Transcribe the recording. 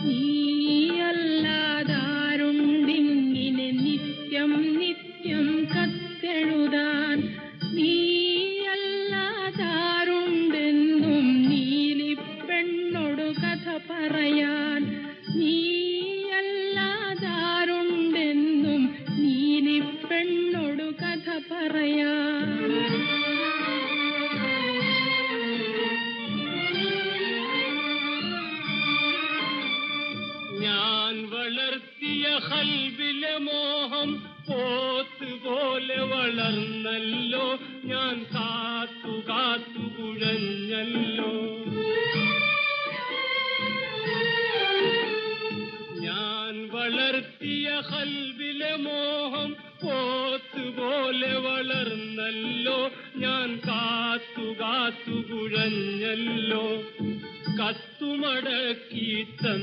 നീയല്ലാതാരുണ്ടിങ്ങനെ നിത്യം നിത്യം കത്തെഴുതാൻ, നീയല്ലാതാരുണ്ടെന്നും നീലിപ്പെണ്ണോടു കഥ പറയാൻ, നീയല്ലാതാരുണ്ടെന്നും നീലിപ്പെണ്ണോടു കഥ പറയാൻ. ഞാൻ വളർത്തിയ ഖൽബിലെ മോഹം പോത്തുപോലെ വളർന്നല്ലോ, ഞാൻ കാത്തു കാത്തു കുഴഞ്ഞല്ലോ. ഞാൻ വളർത്തിയ ഖൽബിലെ മോഹം പോത്തുപോലെ വളർന്നല്ലോ, ഞാൻ കാത്തു കാത്തു കുഴഞ്ഞല്ലോ. കത്തുമടക്കി